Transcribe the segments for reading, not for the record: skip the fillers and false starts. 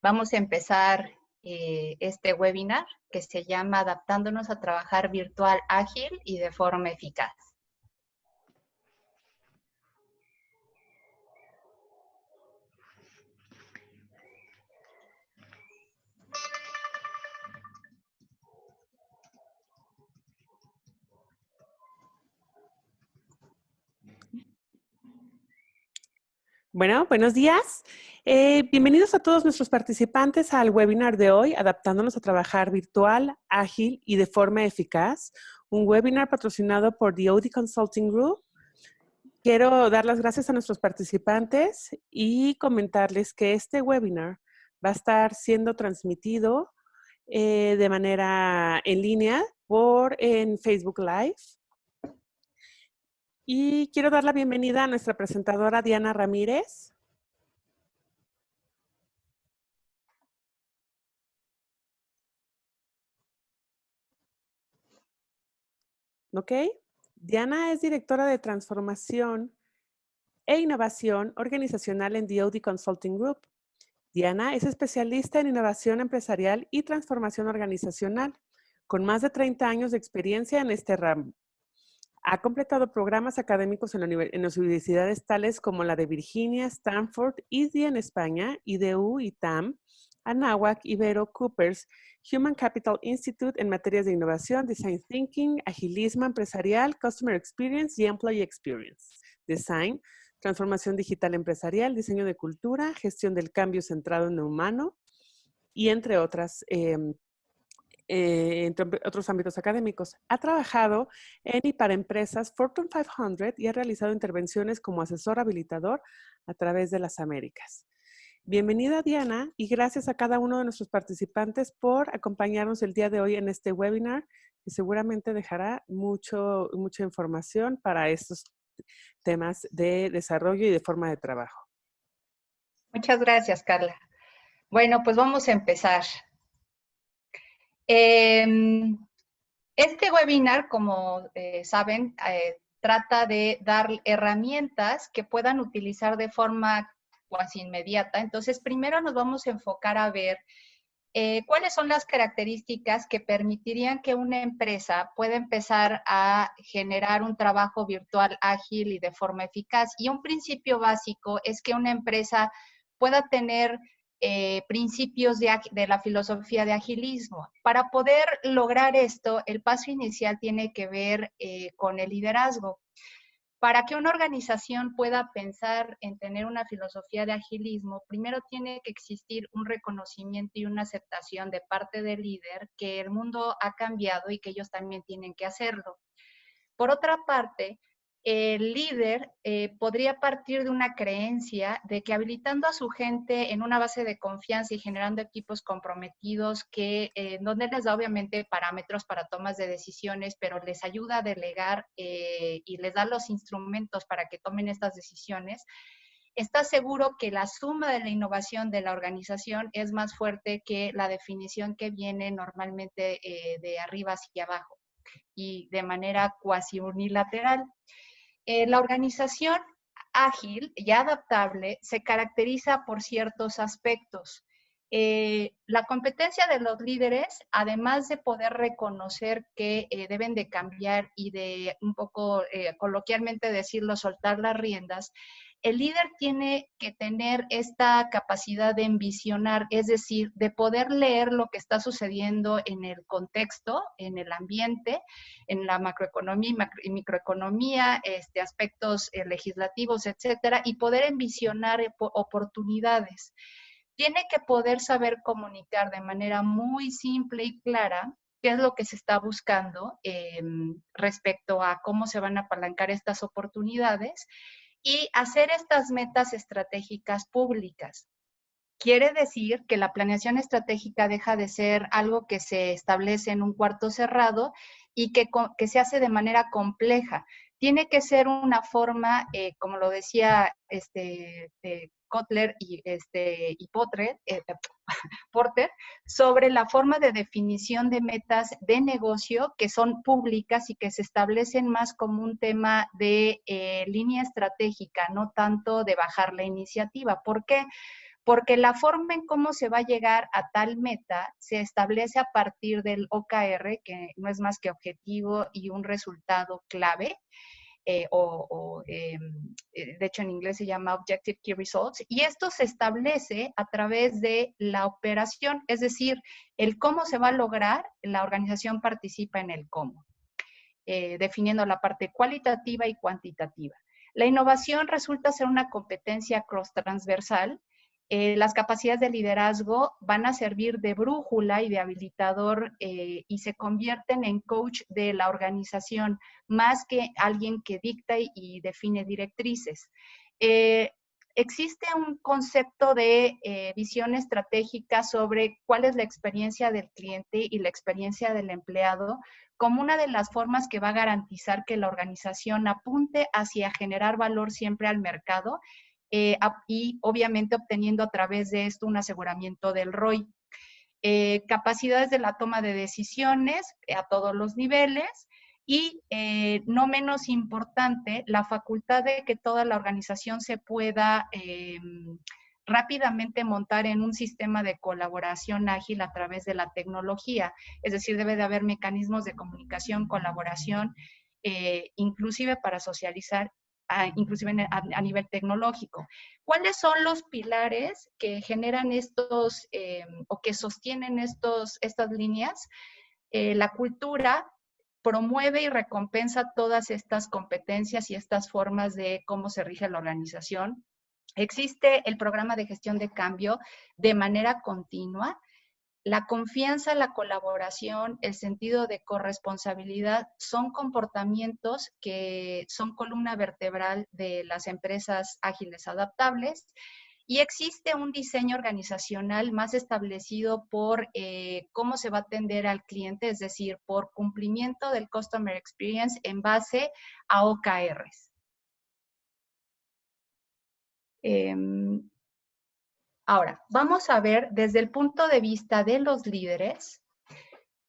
Vamos a empezar este webinar que se llama Adaptándonos a trabajar virtual ágil y de forma eficaz. Bueno, buenos días. Bienvenidos a todos nuestros participantes al webinar de hoy, Adaptándonos a trabajar virtual, ágil y de forma eficaz. Un webinar patrocinado por The OD Consulting Group. Quiero dar las gracias a nuestros participantes y comentarles que este webinar va a estar siendo transmitido de manera en línea en Facebook Live. Y quiero dar la bienvenida a nuestra presentadora Diana Ramírez. ¿Ok? Diana es directora de transformación e innovación organizacional en The OD Consulting Group. Diana es especialista en innovación empresarial y transformación organizacional, con más de 30 años de experiencia en este ramo. Ha completado programas académicos en las universidades tales como la de Virginia, Stanford, ISDI en España, IDU, ITAM, Anáhuac, Ibero, Coopers, Human Capital Institute en materias de innovación, Design Thinking, agilismo empresarial, Customer Experience y Employee Experience, Design, transformación digital empresarial, diseño de cultura, gestión del cambio centrado en lo humano y entre otros ámbitos académicos. Ha trabajado en y para empresas Fortune 500 y ha realizado intervenciones como asesor habilitador a través de las Américas. Bienvenida, Diana, y gracias a cada uno de nuestros participantes por acompañarnos el día de hoy en este webinar, que seguramente dejará mucha información para estos temas de desarrollo y de forma de trabajo. Muchas gracias, Carla. Bueno, pues vamos a empezar. Este webinar, como saben, trata de dar herramientas que puedan utilizar de forma casi inmediata. Entonces, primero nos vamos a enfocar a ver cuáles son las características que permitirían que una empresa pueda empezar a generar un trabajo virtual ágil y de forma eficaz. Y un principio básico es que una empresa pueda tener principios de la filosofía de agilismo. Para poder lograr esto, el paso inicial tiene que ver con el liderazgo. Para que una organización pueda pensar en tener una filosofía de agilismo, primero tiene que existir un reconocimiento y una aceptación de parte del líder que el mundo ha cambiado y que ellos también tienen que hacerlo. Por otra parte, el líder podría partir de una creencia de que habilitando a su gente en una base de confianza y generando equipos comprometidos donde les da obviamente parámetros para tomas de decisiones, pero les ayuda a delegar y les da los instrumentos para que tomen estas decisiones, está seguro que la suma de la innovación de la organización es más fuerte que la definición que viene normalmente de arriba hacia abajo y de manera cuasi unilateral. La organización ágil y adaptable se caracteriza por ciertos aspectos. La competencia de los líderes, además de poder reconocer que deben de cambiar y de un poco coloquialmente decirlo, soltar las riendas, el líder tiene que tener esta capacidad de envisionar, es decir, de poder leer lo que está sucediendo en el contexto, en el ambiente, en la macroeconomía y microeconomía, aspectos legislativos, etcétera, y poder envisionar oportunidades. Tiene que poder saber comunicar de manera muy simple y clara qué es lo que se está buscando respecto a cómo se van a apalancar estas oportunidades y hacer estas metas estratégicas públicas. Quiere decir que la planeación estratégica deja de ser algo que se establece en un cuarto cerrado y que se hace de manera compleja. Tiene que ser una forma, como lo decía Kotler y Porter, sobre la forma de definición de metas de negocio que son públicas y que se establecen más como un tema de línea estratégica, no tanto de bajar la iniciativa. ¿Por qué? porque la forma en cómo se va a llegar a tal meta se establece a partir del OKR, que no es más que objetivo y un resultado clave, de hecho en inglés se llama Objective Key Results, y esto se establece a través de la operación, es decir, el cómo se va a lograr, la organización participa en el cómo, definiendo la parte cualitativa y cuantitativa. La innovación resulta ser una competencia cross-transversal. Las capacidades de liderazgo van a servir de brújula y de habilitador y se convierten en coach de la organización, más que alguien que dicta y define directrices. Existe un concepto de visión estratégica sobre cuál es la experiencia del cliente y la experiencia del empleado como una de las formas que va a garantizar que la organización apunte hacia generar valor siempre al mercado y obviamente obteniendo a través de esto un aseguramiento del ROI. Capacidades de la toma de decisiones a todos los niveles y, no menos importante, la facultad de que toda la organización se pueda rápidamente montar en un sistema de colaboración ágil a través de la tecnología. Es decir, debe de haber mecanismos de comunicación, colaboración, inclusive para socializar, inclusive a nivel tecnológico. ¿Cuáles son los pilares que generan estos o que sostienen estas líneas? La cultura promueve y recompensa todas estas competencias y estas formas de cómo se rige la organización. Existe el programa de gestión de cambio de manera continua. La confianza, la colaboración, el sentido de corresponsabilidad son comportamientos que son columna vertebral de las empresas ágiles adaptables y existe un diseño organizacional más establecido por cómo se va a atender al cliente, es decir, por cumplimiento del Customer Experience en base a OKRs. Ahora, vamos a ver desde el punto de vista de los líderes,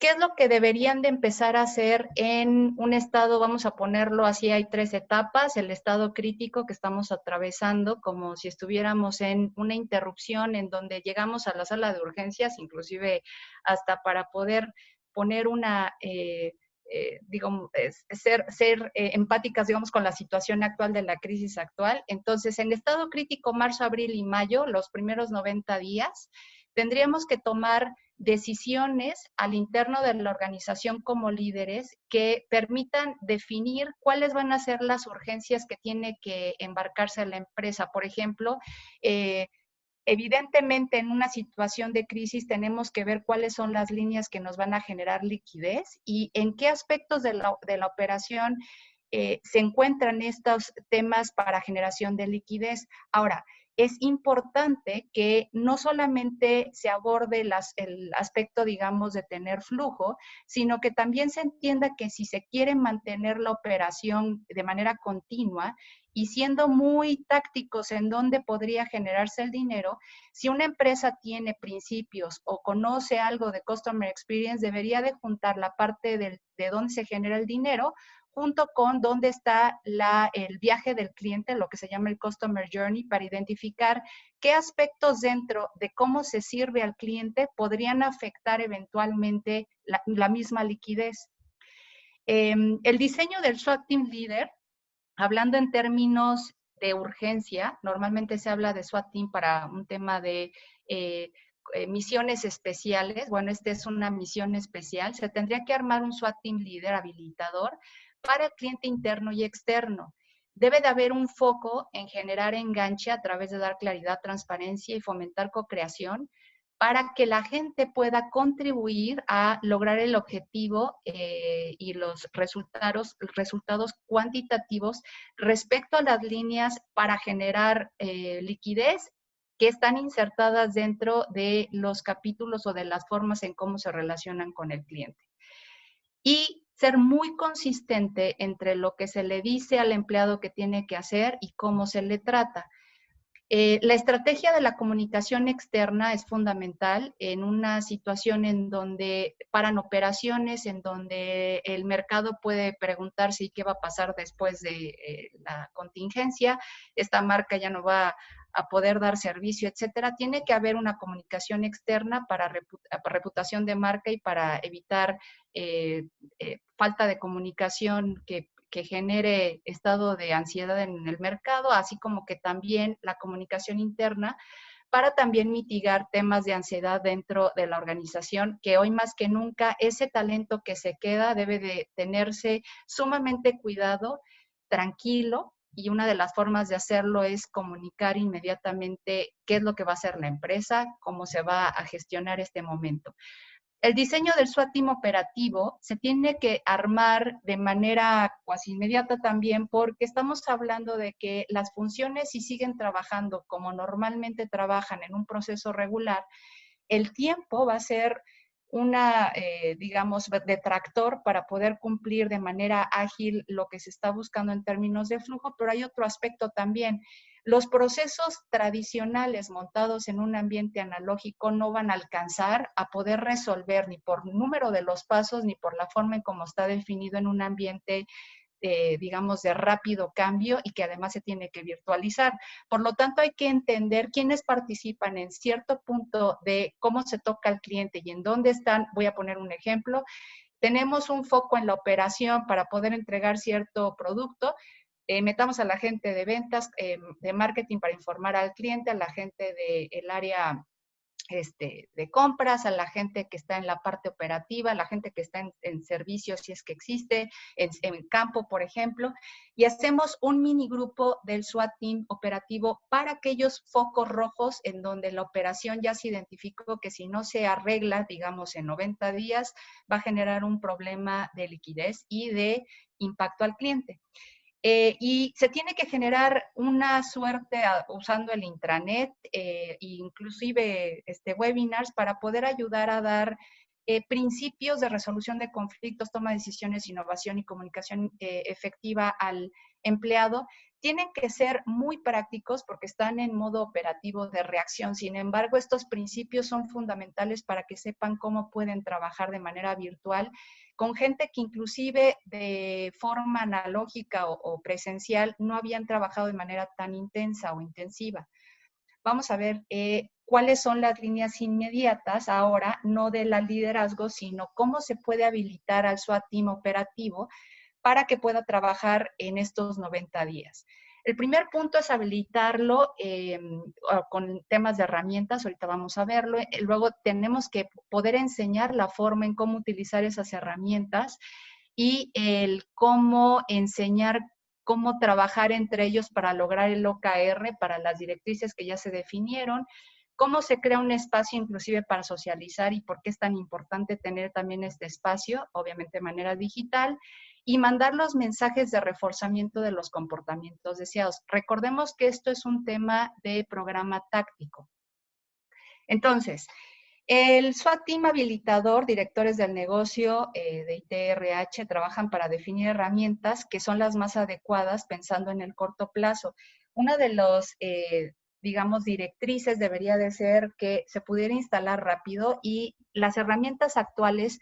¿qué es lo que deberían de empezar a hacer en un estado? Vamos a ponerlo así, hay 3 etapas, el estado crítico que estamos atravesando, como si estuviéramos en una interrupción en donde llegamos a la sala de urgencias, inclusive hasta para poder poner una... digamos, ser empáticas, digamos, con la situación actual de la crisis actual. Entonces, en estado crítico, marzo, abril y mayo, los primeros 90 días, tendríamos que tomar decisiones al interno de la organización como líderes que permitan definir cuáles van a ser las urgencias que tiene que embarcarse la empresa. Por ejemplo, evidentemente, en una situación de crisis tenemos que ver cuáles son las líneas que nos van a generar liquidez y en qué aspectos de la operación se encuentran estos temas para generación de liquidez. Ahora, es importante que no solamente se aborde el aspecto, digamos, de tener flujo, sino que también se entienda que si se quiere mantener la operación de manera continua, y siendo muy tácticos en dónde podría generarse el dinero, si una empresa tiene principios o conoce algo de Customer Experience, debería de juntar la parte de dónde se genera el dinero junto con dónde está el viaje del cliente, lo que se llama el Customer Journey, para identificar qué aspectos dentro de cómo se sirve al cliente podrían afectar eventualmente la misma liquidez. El diseño del SWAT Team Leader, hablando en términos de urgencia, normalmente se habla de SWAT Team para un tema de misiones especiales. Bueno, esta es una misión especial. Se tendría que armar un SWAT Team Leader habilitador para el cliente interno y externo. Debe de haber un foco en generar enganche a través de dar claridad, transparencia y fomentar co-creación para que la gente pueda contribuir a lograr el objetivo y los resultados cuantitativos respecto a las líneas para generar liquidez que están insertadas dentro de los capítulos o de las formas en cómo se relacionan con el cliente. Y ser muy consistente entre lo que se le dice al empleado que tiene que hacer y cómo se le trata. La estrategia de la comunicación externa es fundamental en una situación en donde paran operaciones, en donde el mercado puede preguntarse qué va a pasar después de la contingencia. Esta marca ya no va a poder dar servicio, etcétera, tiene que haber una comunicación externa para reputación de marca y para evitar falta de comunicación que genere estado de ansiedad en el mercado, así como que también la comunicación interna para también mitigar temas de ansiedad dentro de la organización, que hoy más que nunca ese talento que se queda debe de tenerse sumamente cuidado, tranquilo, y una de las formas de hacerlo es comunicar inmediatamente qué es lo que va a hacer la empresa, cómo se va a gestionar este momento. El diseño del SWOT team operativo se tiene que armar de manera cuasi inmediata también porque estamos hablando de que las funciones, si siguen trabajando como normalmente trabajan en un proceso regular, el tiempo va a ser una, digamos, detractor para poder cumplir de manera ágil lo que se está buscando en términos de flujo, pero hay otro aspecto también. Los procesos tradicionales montados en un ambiente analógico no van a alcanzar a poder resolver ni por número de los pasos ni por la forma en cómo está definido en un ambiente digamos, de rápido cambio y que además se tiene que virtualizar. Por lo tanto, hay que entender quiénes participan en cierto punto de cómo se toca al cliente y en dónde están. Voy a poner un ejemplo. Tenemos un foco en la operación para poder entregar cierto producto. Metamos a la gente de ventas, de marketing para informar al cliente, a la gente del área de compras, a la gente que está en la parte operativa, a la gente que está en servicios, si es que existe, en campo, por ejemplo, y hacemos un mini grupo del SWOT team operativo para aquellos focos rojos en donde la operación ya se identificó que si no se arregla, digamos, en 90 días, va a generar un problema de liquidez y de impacto al cliente. Y se tiene que generar una suerte usando el intranet, inclusive webinars, para poder ayudar a dar principios de resolución de conflictos, toma de decisiones, innovación y comunicación efectiva al empleado. Tienen que ser muy prácticos porque están en modo operativo de reacción. Sin embargo, estos principios son fundamentales para que sepan cómo pueden trabajar de manera virtual con gente que inclusive de forma analógica o presencial no habían trabajado de manera tan intensa o intensiva. Vamos a ver cuáles son las líneas inmediatas ahora, no del liderazgo, sino cómo se puede habilitar al SWOT team operativo para que pueda trabajar en estos 90 días. El primer punto es habilitarlo con temas de herramientas, ahorita vamos a verlo. Luego tenemos que poder enseñar la forma en cómo utilizar esas herramientas y el cómo enseñar cómo trabajar entre ellos para lograr el OKR, para las directrices que ya se definieron, cómo se crea un espacio inclusive para socializar y por qué es tan importante tener también este espacio, obviamente de manera digital, y mandar los mensajes de reforzamiento de los comportamientos deseados. Recordemos que esto es un tema de programa táctico. Entonces, el SWOT team habilitador, directores del negocio de ITRH, trabajan para definir herramientas que son las más adecuadas pensando en el corto plazo. Una de los, digamos, directrices debería de ser que se pudiera instalar rápido y las herramientas actuales,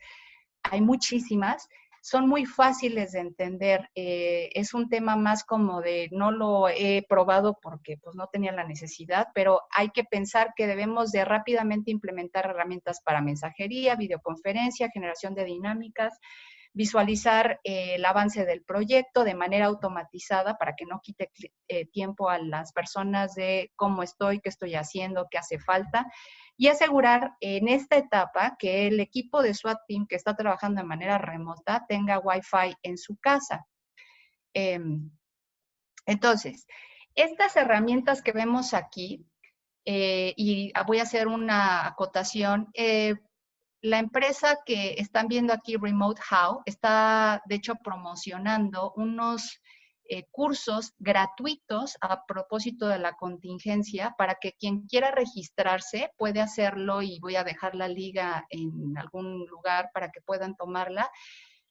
hay muchísimas, son muy fáciles de entender. Es un tema más como de no lo he probado porque pues no tenía la necesidad, pero hay que pensar que debemos de rápidamente implementar herramientas para mensajería, videoconferencia, generación de dinámicas, visualizar el avance del proyecto de manera automatizada para que no quite tiempo a las personas de cómo estoy, qué estoy haciendo, qué hace falta, y asegurar en esta etapa que el equipo de SWOT team que está trabajando de manera remota tenga Wi-Fi en su casa. Entonces, estas herramientas que vemos aquí, y voy a hacer una acotación, la empresa que están viendo aquí, Remote How, está de hecho promocionando unos cursos gratuitos a propósito de la contingencia para que quien quiera registrarse puede hacerlo y voy a dejar la liga en algún lugar para que puedan tomarla.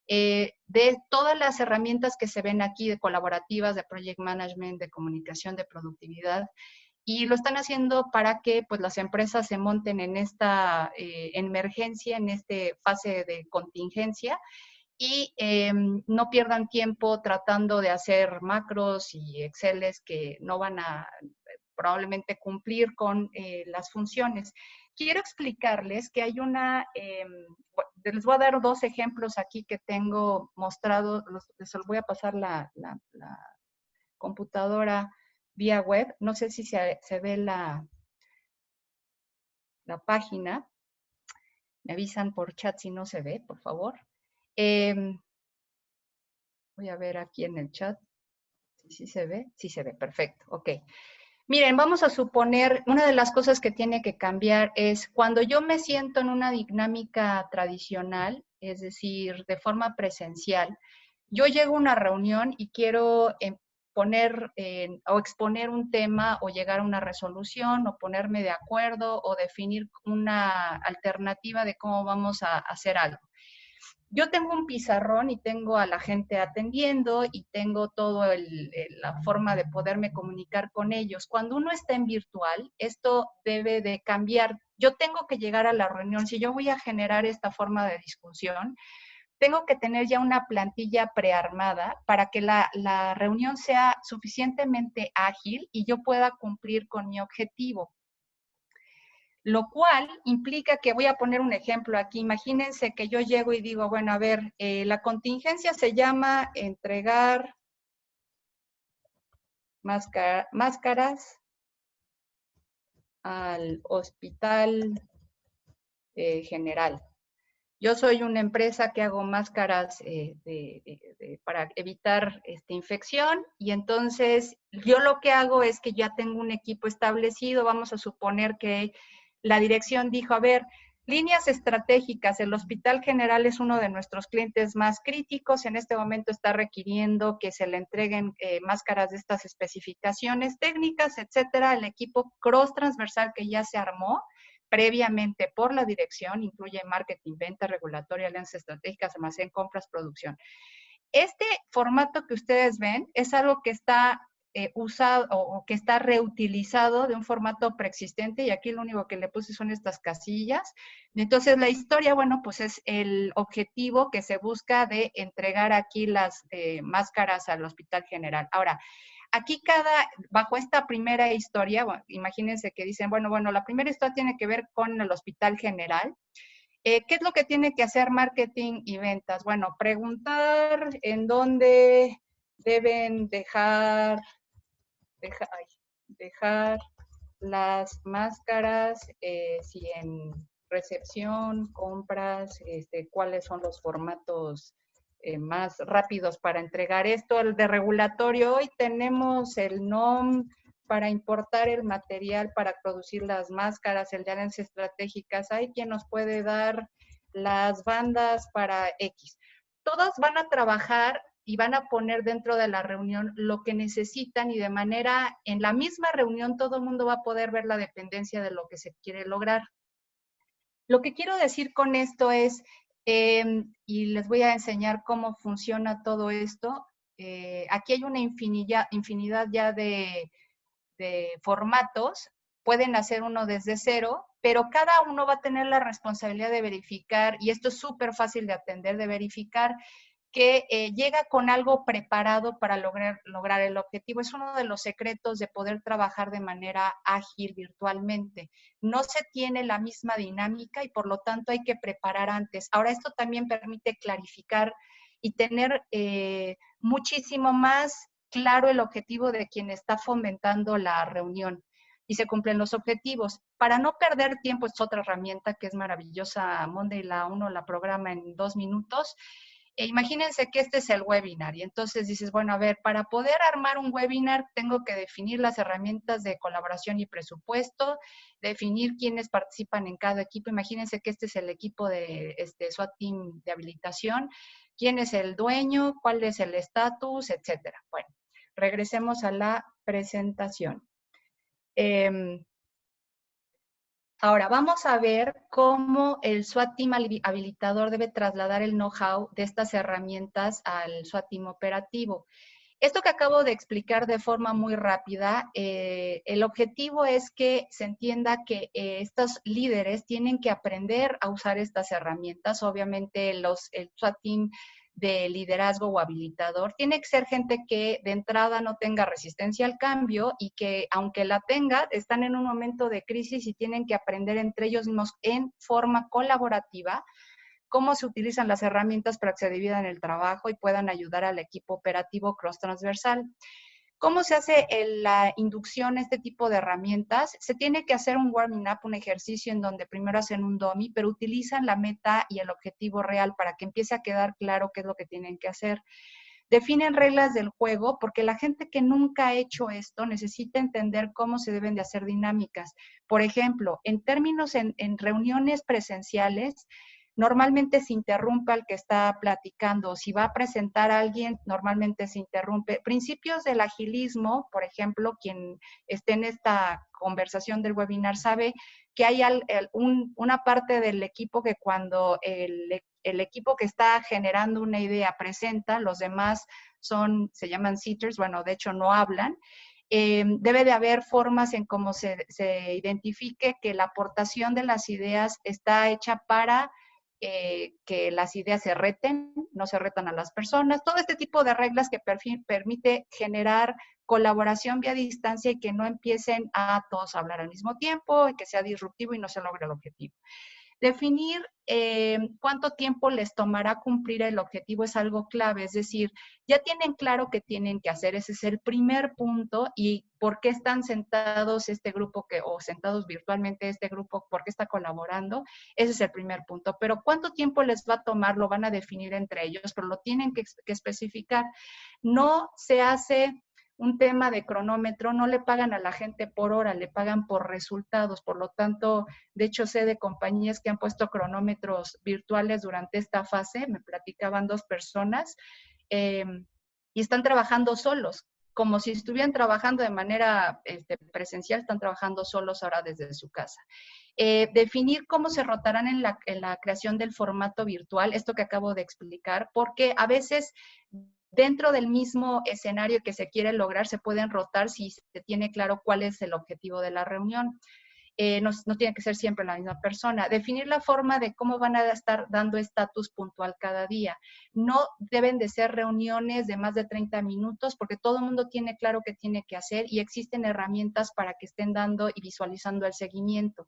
De todas las herramientas que se ven aquí de colaborativas, de project management, de comunicación, de productividad, y lo están haciendo para que pues, las empresas se monten en esta emergencia, en esta fase de contingencia y no pierdan tiempo tratando de hacer macros y exceles que no van a probablemente cumplir con las funciones. Quiero explicarles que hay les voy a dar 2 ejemplos aquí que tengo mostrado, les voy a pasar la computadora vía web. No sé si se ve la página. Me avisan por chat si no se ve, por favor. Voy a ver aquí en el chat. ¿Sí se ve? Sí se ve, perfecto. Ok. Miren, vamos a suponer, una de las cosas que tiene que cambiar es cuando yo me siento en una dinámica tradicional, es decir, de forma presencial, yo llego a una reunión y quiero poner o exponer un tema o llegar a una resolución o ponerme de acuerdo o definir una alternativa de cómo vamos a hacer algo. Yo tengo un pizarrón y tengo a la gente atendiendo y tengo toda la forma de poderme comunicar con ellos. Cuando uno está en virtual, esto debe de cambiar. Yo tengo que llegar a la reunión. Si yo voy a generar esta forma de discusión, tengo que tener ya una plantilla prearmada para que la reunión sea suficientemente ágil y yo pueda cumplir con mi objetivo. Lo cual implica que voy a poner un ejemplo aquí. Imagínense que yo llego y digo, bueno, a ver, la contingencia se llama entregar máscaras al hospital general. Yo soy una empresa que hago máscaras para evitar infección y entonces yo lo que hago es que ya tengo un equipo establecido. Vamos a suponer que la dirección dijo, a ver, líneas estratégicas, el Hospital General es uno de nuestros clientes más críticos, en este momento está requiriendo que se le entreguen máscaras de estas especificaciones técnicas, etcétera. El equipo cross transversal que ya se armó previamente por la dirección, incluye marketing, venta, regulatoria, alianzas estratégicas, almacén, compras, producción. Este formato que ustedes ven es algo que está usado o que está reutilizado de un formato preexistente y aquí lo único que le puse son estas casillas. Entonces la historia, bueno, pues es el objetivo que se busca de entregar aquí las máscaras al Hospital General. Ahora, aquí bajo esta primera historia, bueno, imagínense que dicen, bueno, la primera historia tiene que ver con el Hospital General. ¿Qué es lo que tiene que hacer marketing y ventas? Bueno, preguntar en dónde deben dejar las máscaras, si en recepción, compras, cuáles son los formatos más rápidos para entregar esto. El de regulatorio, hoy tenemos el NOM para importar el material para producir las máscaras, el de alianzas estratégicas. Hay quien nos puede dar las bandas para X. Todas van a trabajar y van a poner dentro de la reunión lo que necesitan y de manera, en la misma reunión todo el mundo va a poder ver la dependencia de lo que se quiere lograr. Lo que quiero decir con esto es, y les voy a enseñar cómo funciona todo esto, aquí hay una infinidad ya de formatos, pueden hacer uno desde cero, pero cada uno va a tener la responsabilidad de verificar, y esto es súper fácil de atender, de verificar que llega con algo preparado para lograr el objetivo. Es uno de los secretos de poder trabajar de manera ágil virtualmente. No se tiene la misma dinámica y por lo tanto hay que preparar antes. Ahora, esto también permite clarificar y tener muchísimo más claro el objetivo de quien está fomentando la reunión y se cumplen los objetivos. Para no perder tiempo, es otra herramienta que es maravillosa. Monday la programa en 2 minutos. Imagínense que este es el webinar y entonces dices, bueno, a ver, para poder armar un webinar tengo que definir las herramientas de colaboración y presupuesto, definir quiénes participan en cada equipo. Imagínense que este es el equipo de SWAT Team de habilitación, quién es el dueño, cuál es el estatus, etcétera. Bueno, regresemos a la presentación. Ahora, vamos a ver cómo el SWAT Team habilitador debe trasladar el know-how de estas herramientas al SWAT Team operativo. Esto que acabo de explicar de forma muy rápida, el objetivo es que se entienda que estos líderes tienen que aprender a usar estas herramientas. Obviamente, el SWAT Team de liderazgo o habilitador, tiene que ser gente que de entrada no tenga resistencia al cambio y que aunque la tenga, están en un momento de crisis y tienen que aprender entre ellos mismos en forma colaborativa cómo se utilizan las herramientas para que se dividan el trabajo y puedan ayudar al equipo operativo cross-transversal. ¿Cómo se hace la inducción a este tipo de herramientas? Se tiene que hacer un warming up, un ejercicio en donde primero hacen un dummy, pero utilizan la meta y el objetivo real para que empiece a quedar claro qué es lo que tienen que hacer. Definen reglas del juego porque la gente que nunca ha hecho esto necesita entender cómo se deben de hacer dinámicas. Por ejemplo, en términos en reuniones presenciales, normalmente se interrumpe al que está platicando. Si va a presentar a alguien, normalmente se interrumpe. Principios del agilismo, por ejemplo, quien esté en esta conversación del webinar sabe que hay una parte del equipo que cuando el equipo que está generando una idea presenta, los demás se llaman sitters, bueno, de hecho no hablan. Debe de haber formas en cómo se identifique que la aportación de las ideas está hecha para que las ideas se reten, no se retan a las personas, todo este tipo de reglas que permite generar colaboración vía distancia y que no empiecen a todos hablar al mismo tiempo y que sea disruptivo y no se logre el objetivo. Definir cuánto tiempo les tomará cumplir el objetivo es algo clave, es decir, ya tienen claro qué tienen que hacer, ese es el primer punto y por qué están sentados este grupo o sentados virtualmente este grupo, por qué está colaborando, ese es el primer punto, pero cuánto tiempo les va a tomar lo van a definir entre ellos, pero lo tienen que especificar. No se hace un tema de cronómetro, no le pagan a la gente por hora, le pagan por resultados, por lo tanto, de hecho sé de compañías que han puesto cronómetros virtuales durante esta fase, me platicaban 2 personas, y están trabajando solos, como si estuvieran trabajando de manera presencial, están trabajando solos ahora desde su casa. Definir cómo se rotarán en la creación del formato virtual, esto que acabo de explicar, porque a veces dentro del mismo escenario que se quiere lograr se pueden rotar si se tiene claro cuál es el objetivo de la reunión. No tiene que ser siempre la misma persona. Definir la forma de cómo van a estar dando estatus puntual cada día. No deben de ser reuniones de más de 30 minutos porque todo el mundo tiene claro qué tiene que hacer y existen herramientas para que estén dando y visualizando el seguimiento.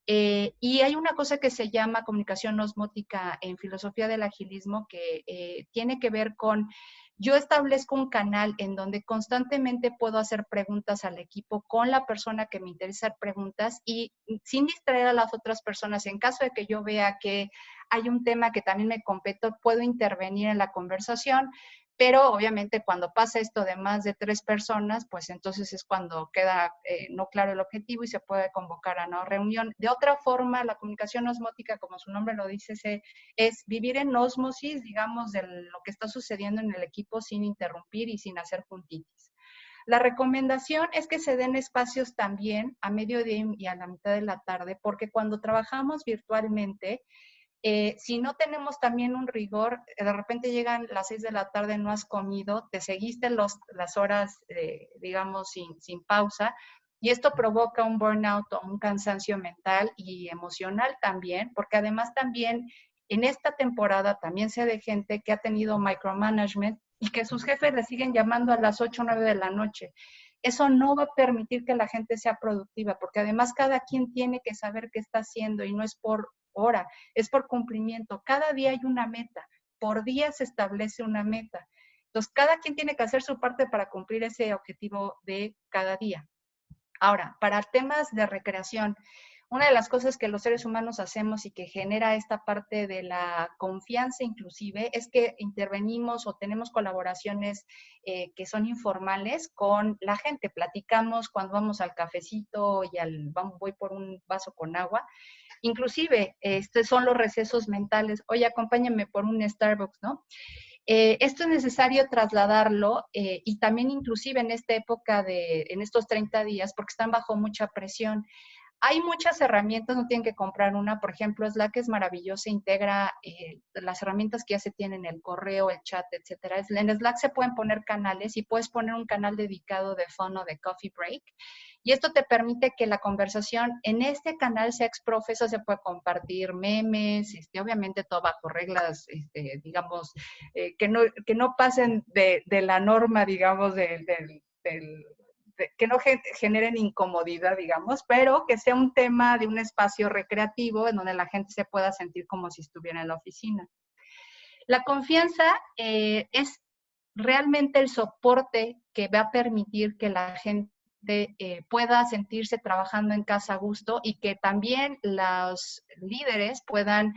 Y hay una cosa que se llama comunicación osmótica en filosofía del agilismo que tiene que ver con, yo establezco un canal en donde constantemente puedo hacer preguntas al equipo con la persona que me interesa hacer preguntas y sin distraer a las otras personas. En caso de que yo vea que hay un tema que también me compete, puedo intervenir en la conversación. Pero obviamente cuando pasa esto de más de 3 personas, pues entonces es cuando queda no claro el objetivo y se puede convocar a una reunión. De otra forma, la comunicación osmótica, como su nombre lo dice, es vivir en ósmosis, digamos, de lo que está sucediendo en el equipo sin interrumpir y sin hacer puntitis. La recomendación es que se den espacios también a mediodía y a la mitad de la tarde, porque cuando trabajamos virtualmente, si no tenemos también un rigor, de repente llegan las 6 de la tarde, no has comido, te seguiste las horas, digamos, sin pausa, y esto provoca un burnout o un cansancio mental y emocional también, porque además también en esta temporada también sé de gente que ha tenido micromanagement y que sus jefes le siguen llamando a las 8 o 9 de la noche. Eso no va a permitir que la gente sea productiva, porque además cada quien tiene que saber qué está haciendo y no es por hora, es por cumplimiento. Cada día hay una meta, por día se establece una meta. Entonces, cada quien tiene que hacer su parte para cumplir ese objetivo de cada día. Ahora, para temas de recreación, una de las cosas que los seres humanos hacemos y que genera esta parte de la confianza inclusive es que intervenimos o tenemos colaboraciones que son informales con la gente. Platicamos cuando vamos al cafecito y voy por un vaso con agua. Inclusive, estos son los recesos mentales. Oye, acompáñame por un Starbucks, ¿no? Esto es necesario trasladarlo y también inclusive en esta época en estos 30 días, porque están bajo mucha presión. Hay muchas herramientas, no tienen que comprar una, por ejemplo, Slack es maravillosa, integra las herramientas que ya se tienen, el correo, el chat, etcétera. En Slack se pueden poner canales y puedes poner un canal dedicado de phone o de coffee break Y esto te permite que la conversación en este canal sea exprofeso, se puede compartir memes, obviamente todo bajo reglas, digamos, que no pasen de la norma, digamos, que no generen incomodidad, digamos, pero que sea un tema de un espacio recreativo en donde la gente se pueda sentir como si estuviera en la oficina. La confianza es realmente el soporte que va a permitir que la gente pueda sentirse trabajando en casa a gusto y que también los líderes puedan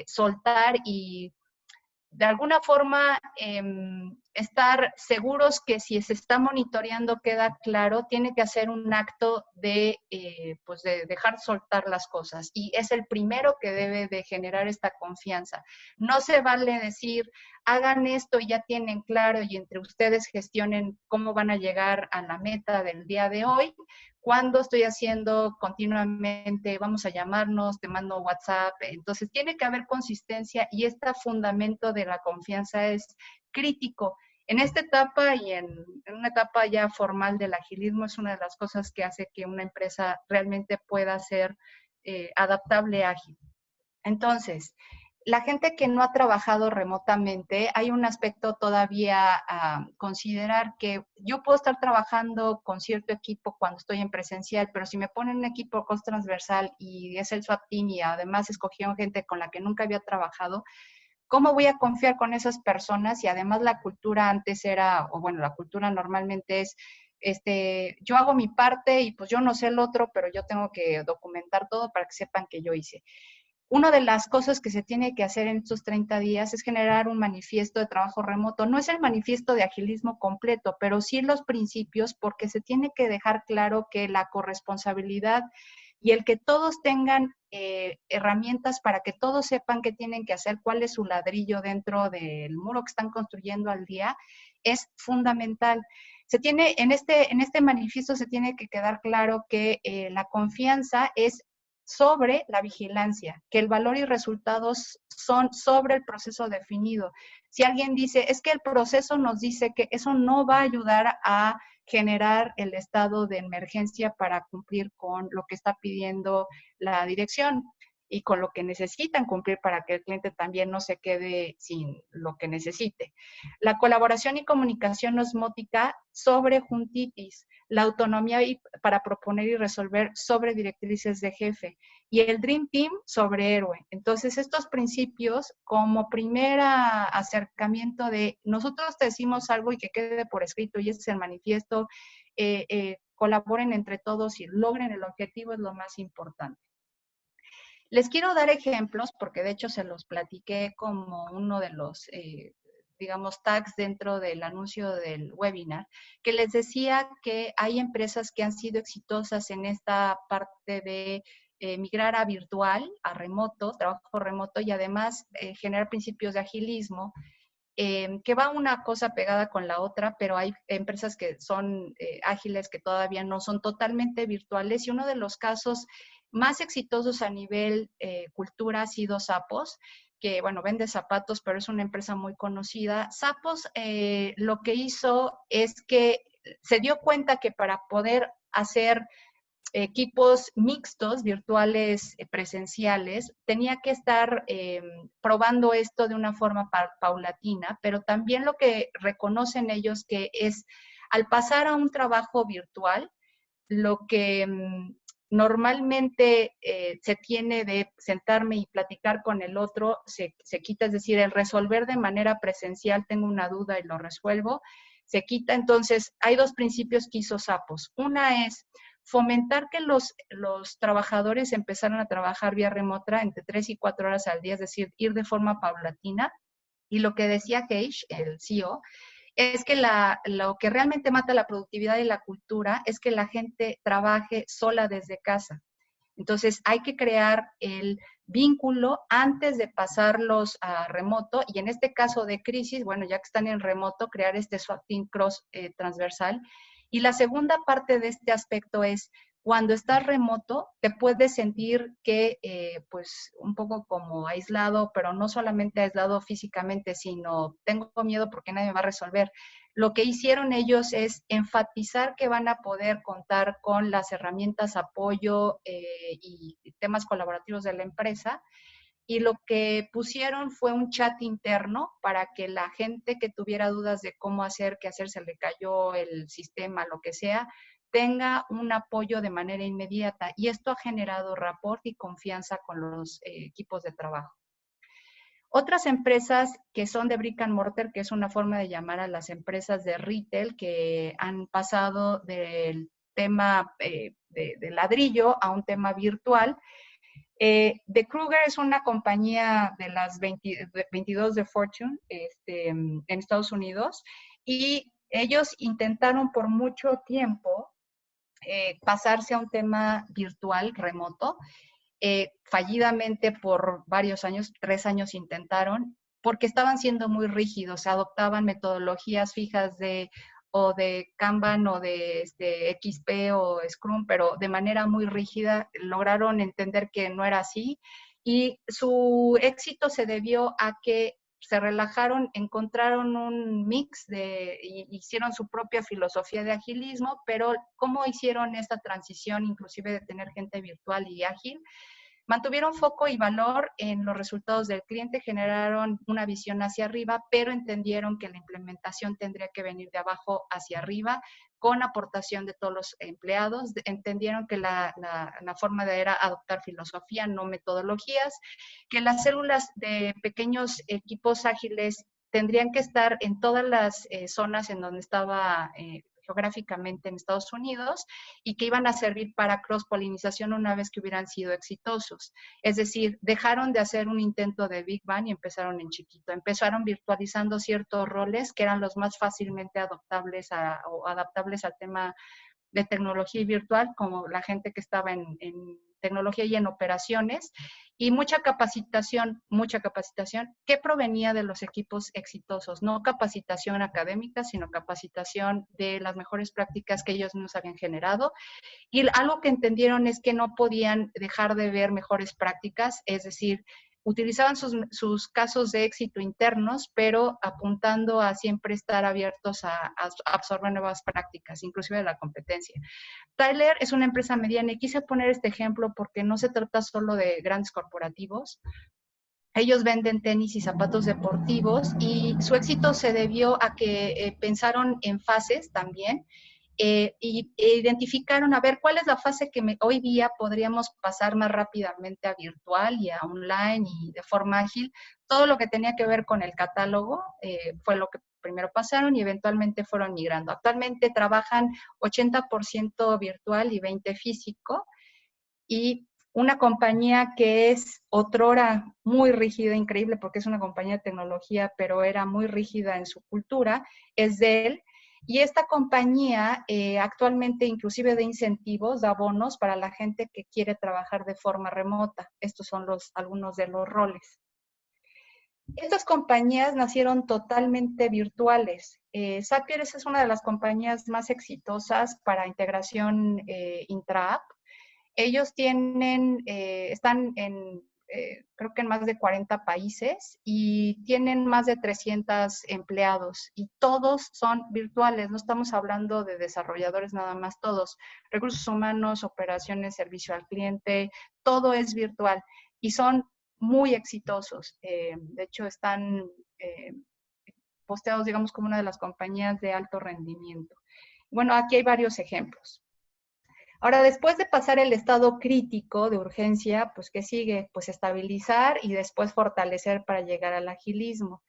soltar y de alguna forma estar seguros que si se está monitoreando queda claro, tiene que hacer un acto pues de dejar soltar las cosas. Y es el primero que debe de generar esta confianza. No se vale decir, hagan esto y ya tienen claro y entre ustedes gestionen cómo van a llegar a la meta del día de hoy, cuando estoy haciendo continuamente, vamos a llamarnos, te mando WhatsApp. Entonces, tiene que haber consistencia y este fundamento de la confianza es crítico. En esta etapa y en una etapa ya formal del agilismo es una de las cosas que hace que una empresa realmente pueda ser adaptable, ágil. Entonces, la gente que no ha trabajado remotamente, hay un aspecto todavía a considerar que yo puedo estar trabajando con cierto equipo cuando estoy en presencial, pero si me ponen un equipo cross transversal y es el SWAT team y además escogieron gente con la que nunca había trabajado, ¿cómo voy a confiar con esas personas? Y además la cultura antes era, o bueno, la cultura normalmente es, yo hago mi parte y pues yo no sé el otro, pero yo tengo que documentar todo para que sepan que yo hice. Una de las cosas que se tiene que hacer en estos 30 días es generar un manifiesto de trabajo remoto. No es el manifiesto de agilismo completo, pero sí los principios, porque se tiene que dejar claro que la corresponsabilidad y el que todos tengan herramientas para que todos sepan qué tienen que hacer, cuál es su ladrillo dentro del muro que están construyendo al día, es fundamental. En este manifiesto se tiene que quedar claro que la confianza es sobre la vigilancia, que el valor y resultados son sobre el proceso definido. Si alguien dice, es que el proceso nos dice que eso no va a ayudar a generar el estado de emergencia para cumplir con lo que está pidiendo la dirección y con lo que necesitan cumplir para que el cliente también no se quede sin lo que necesite. La colaboración y comunicación osmótica sobre juntitis, la autonomía para proponer y resolver sobre directrices de jefe y el Dream Team sobre héroe. Entonces, estos principios como primer acercamiento de nosotros te decimos algo y que quede por escrito y ese es el manifiesto, colaboren entre todos y logren el objetivo es lo más importante. Les quiero dar ejemplos porque de hecho se los platiqué como uno de los digamos, tags dentro del anuncio del webinar, que les decía que hay empresas que han sido exitosas en esta parte de migrar a virtual, a remoto, trabajo remoto y además generar principios de agilismo, que va una cosa pegada con la otra, pero hay empresas que son ágiles que todavía no son totalmente virtuales y uno de los casos más exitosos a nivel cultura ha sido Zappos, que, bueno, vende zapatos, pero es una empresa muy conocida. Zappos lo que hizo es que se dio cuenta que para poder hacer equipos mixtos, virtuales, presenciales, tenía que estar probando esto de una forma paulatina, pero también lo que reconocen ellos que es al pasar a un trabajo virtual, lo que normalmente se tiene de sentarme y platicar con el otro, se quita, es decir, el resolver de manera presencial, tengo una duda y lo resuelvo, se quita. Entonces, hay dos principios que hizo Zappos. Una es fomentar que los trabajadores empezaran a trabajar vía remota entre 3 y 4 horas al día, es decir, ir de forma paulatina. Y lo que decía Keish, el CEO, es que lo que realmente mata la productividad y la cultura es que la gente trabaje sola desde casa. Entonces, hay que crear el vínculo antes de pasarlos a remoto y en este caso de crisis, bueno, ya que están en remoto, crear este SWAT Team cross transversal. Y la segunda parte de este aspecto es cuando estás remoto, te puedes sentir que, pues, un poco como aislado, pero no solamente aislado físicamente, sino tengo miedo porque nadie me va a resolver. lo que hicieron ellos es enfatizar que van a poder contar con las herramientas, apoyo y temas colaborativos de la empresa. Y lo que pusieron fue un chat interno para que la gente que tuviera dudas de cómo hacer, qué hacer, se le cayó el sistema, lo que sea, tenga un apoyo de manera inmediata. Y esto ha generado rapport y confianza con los equipos de trabajo. Otras empresas que son de brick and mortar, que es una forma de llamar a las empresas de retail que han pasado del tema de ladrillo a un tema virtual. The Kruger es una compañía de las 22 de Fortune en Estados Unidos y ellos intentaron por mucho tiempo pasarse a un tema virtual remoto. Fallidamente por varios años, 3 años intentaron, porque estaban siendo muy rígidos, adoptaban metodologías fijas o de Kanban o de XP o Scrum, pero de manera muy rígida lograron entender que no era así y su éxito se debió a que se relajaron, encontraron un mix hicieron su propia filosofía de agilismo, pero ¿cómo hicieron esta transición inclusive de tener gente virtual y ágil? Mantuvieron foco y valor en los resultados del cliente, generaron una visión hacia arriba, pero entendieron que la implementación tendría que venir de abajo hacia arriba, con aportación de todos los empleados. Entendieron que la forma era adoptar filosofía, no metodologías, que las células de pequeños equipos ágiles tendrían que estar en todas las zonas en donde estaba geográficamente en Estados Unidos y que iban a servir para cross-polinización una vez que hubieran sido exitosos. Es decir, dejaron de hacer un intento de Big Bang y empezaron en chiquito. Empezaron virtualizando ciertos roles que eran los más fácilmente adoptables o adaptables al tema de tecnología y virtual, como la gente que estaba en tecnología y en operaciones, y mucha capacitación que provenía de los equipos exitosos, no capacitación académica, sino capacitación de las mejores prácticas que ellos mismos habían generado. Y algo que entendieron es que no podían dejar de ver mejores prácticas, es decir, utilizaban sus casos de éxito internos, pero apuntando a siempre estar abiertos a absorber nuevas prácticas, inclusive de la competencia. Tyler es una empresa mediana y quise poner este ejemplo porque no se trata solo de grandes corporativos. Ellos venden tenis y zapatos deportivos y su éxito se debió a que pensaron en fases también y identificaron a ver cuál es la fase que hoy día podríamos pasar más rápidamente a virtual y a online y de forma ágil. Todo lo que tenía que ver con el catálogo fue lo que primero pasaron y eventualmente fueron migrando. Actualmente trabajan 80% virtual y 20% físico y una compañía que es otrora muy rígida, increíble porque es una compañía de tecnología, pero era muy rígida en su cultura, es Dell. Y esta compañía actualmente inclusive da incentivos, da bonos para la gente que quiere trabajar de forma remota. Estos son algunos de los roles. Estas compañías nacieron totalmente virtuales. Zapier es una de las compañías más exitosas para integración intra-app. Ellos están creo que en más de 40 países y tienen más de 300 empleados y todos son virtuales, no estamos hablando de desarrolladores nada más, todos, recursos humanos, operaciones, servicio al cliente, todo es virtual y son muy exitosos. De hecho, están posteados, digamos, como una de las compañías de alto rendimiento. Bueno, aquí hay varios ejemplos. Ahora, después de pasar el estado crítico de urgencia, pues, ¿qué sigue? Pues estabilizar y después fortalecer para llegar al agilismo.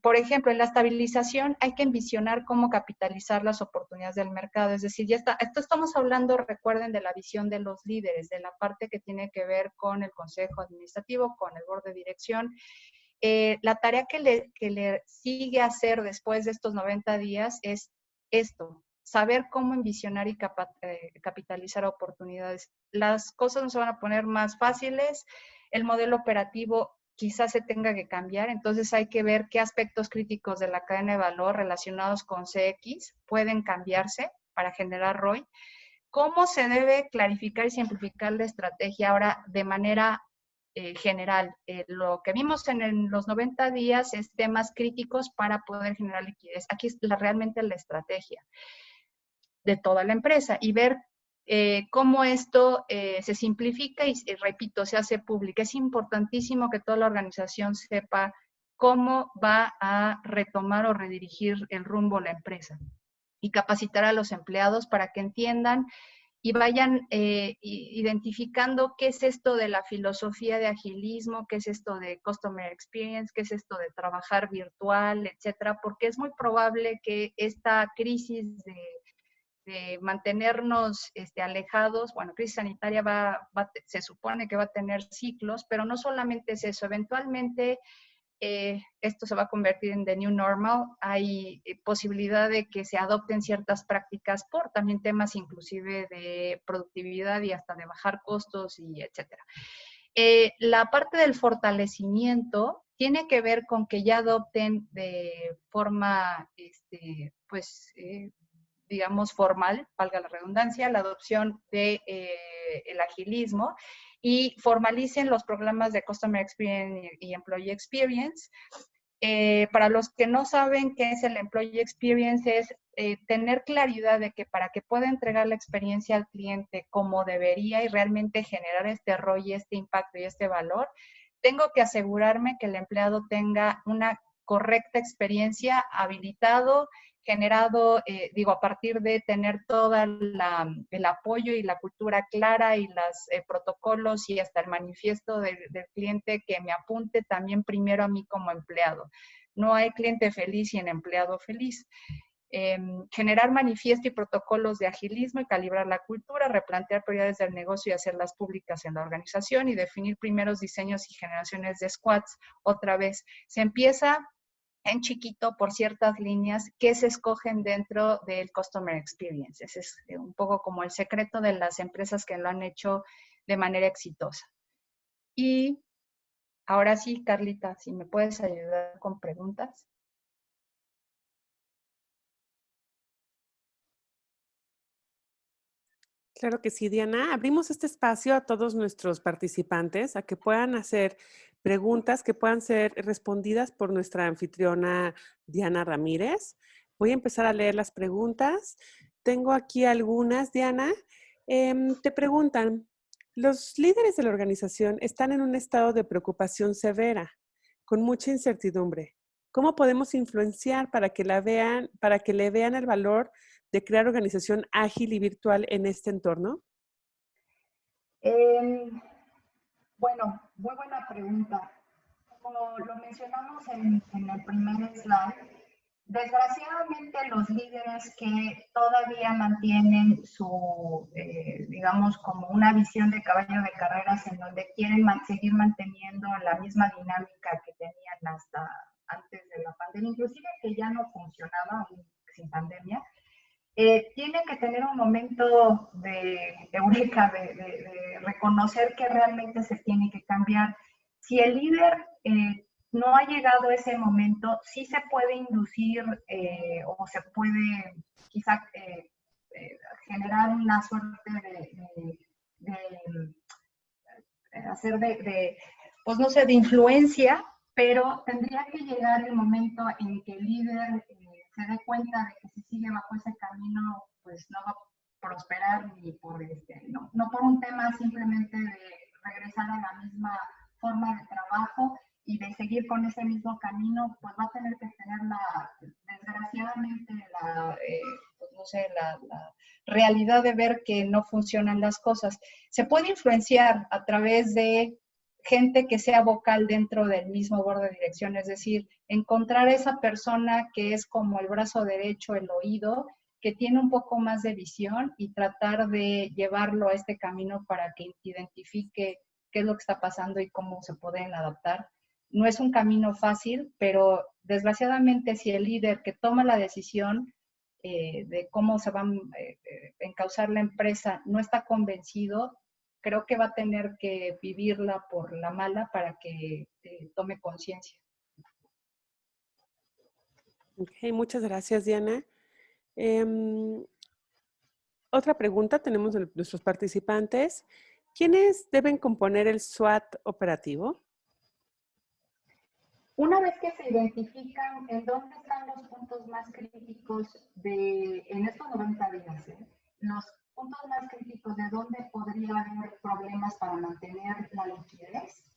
Por ejemplo, en la estabilización hay que envisionar cómo capitalizar las oportunidades del mercado. Es decir, esto estamos hablando, recuerden, de la visión de los líderes, de la parte que tiene que ver con el consejo administrativo, con el board de dirección. La tarea que le sigue hacer después de estos 90 días es esto, saber cómo envisionar y capitalizar oportunidades. Las cosas no se van a poner más fáciles, el modelo operativo quizás se tenga que cambiar, entonces hay que ver qué aspectos críticos de la cadena de valor relacionados con CX pueden cambiarse para generar ROI, cómo se debe clarificar y simplificar la estrategia ahora de manera general. Lo que vimos en los 90 días es temas críticos para poder generar liquidez. Aquí es realmente la estrategia de toda la empresa y ver cómo esto se simplifica y, repito, se hace público. Es importantísimo que toda la organización sepa cómo va a retomar o redirigir el rumbo la empresa y capacitar a los empleados para que entiendan y vayan identificando qué es esto de la filosofía de agilismo, qué es esto de customer experience, qué es esto de trabajar virtual, etcétera, porque es muy probable que esta crisis de mantenernos alejados, bueno, crisis sanitaria se supone que va a tener ciclos, pero no solamente es eso, eventualmente esto se va a convertir en the new normal, hay posibilidad de que se adopten ciertas prácticas por también temas inclusive de productividad y hasta de bajar costos y etcétera. La parte del fortalecimiento tiene que ver con que ya adopten de forma, digamos, formal, valga la redundancia, la adopción de el agilismo y formalicen los programas de Customer Experience y Employee Experience. Para los que no saben qué es el Employee Experience, es tener claridad de que para que pueda entregar la experiencia al cliente como debería y realmente generar este ROI y este impacto y este valor, tengo que asegurarme que el empleado tenga una correcta experiencia, habilitado, generado, a partir de tener todo el apoyo y la cultura clara y los protocolos y hasta el manifiesto del cliente que me apunte también primero a mí como empleado. No hay cliente feliz sin empleado feliz. Generar manifiesto y protocolos de agilismo y calibrar la cultura, replantear prioridades del negocio y hacerlas públicas en la organización y definir primeros diseños y generaciones de squads. Otra vez, se empieza en chiquito por ciertas líneas que se escogen dentro del Customer Experience. Ese es un poco como el secreto de las empresas que lo han hecho de manera exitosa. Y ahora sí, Carlita, si me puedes ayudar con preguntas. Claro que sí, Diana. Abrimos este espacio a todos nuestros participantes a que puedan hacer preguntas que puedan ser respondidas por nuestra anfitriona Diana Ramírez. Voy a empezar a leer las preguntas. Tengo aquí algunas, Diana. Te preguntan, los líderes de la organización están en un estado de preocupación severa, con mucha incertidumbre. ¿Cómo podemos influenciar para que le vean el valor de crear organización ágil y virtual en este entorno? Bueno, muy buena pregunta. Como lo mencionamos en el primer slide, desgraciadamente los líderes que todavía mantienen su, digamos, como una visión de caballo de carreras en donde quieren seguir manteniendo la misma dinámica que tenían hasta antes de la pandemia, inclusive que ya no funcionaba sin pandemia, tiene que tener un momento de eureka, de reconocer que realmente se tiene que cambiar. Si el líder no ha llegado a ese momento, sí se puede inducir o se puede quizá generar una suerte de hacer pues no sé, de influencia, pero tendría que llegar el momento en que el líder se dé cuenta de que si sigue bajo ese camino, pues no va a prosperar ni por no por un tema simplemente de regresar a la misma forma de trabajo y de seguir con ese mismo camino, pues va a tener que tener desgraciadamente pues no sé, la realidad de ver que no funcionan las cosas. Se puede influenciar a través de gente que sea vocal dentro del mismo board de dirección, es decir, encontrar esa persona que es como el brazo derecho, el oído, que tiene un poco más de visión y tratar de llevarlo a este camino para que identifique qué es lo que está pasando y cómo se pueden adaptar. No es un camino fácil, pero desgraciadamente si el líder que toma la decisión de cómo se va a encauzar la empresa no está convencido, creo que va a tener que vivirla por la mala para que tome conciencia. Ok, muchas gracias, Diana. Otra pregunta tenemos de nuestros participantes. ¿Quiénes deben componer el SWOT operativo? Una vez que se identifican en dónde están los puntos más críticos en estos 90 días, los puntos más críticos de dónde podría haber problemas para mantener la liquidez,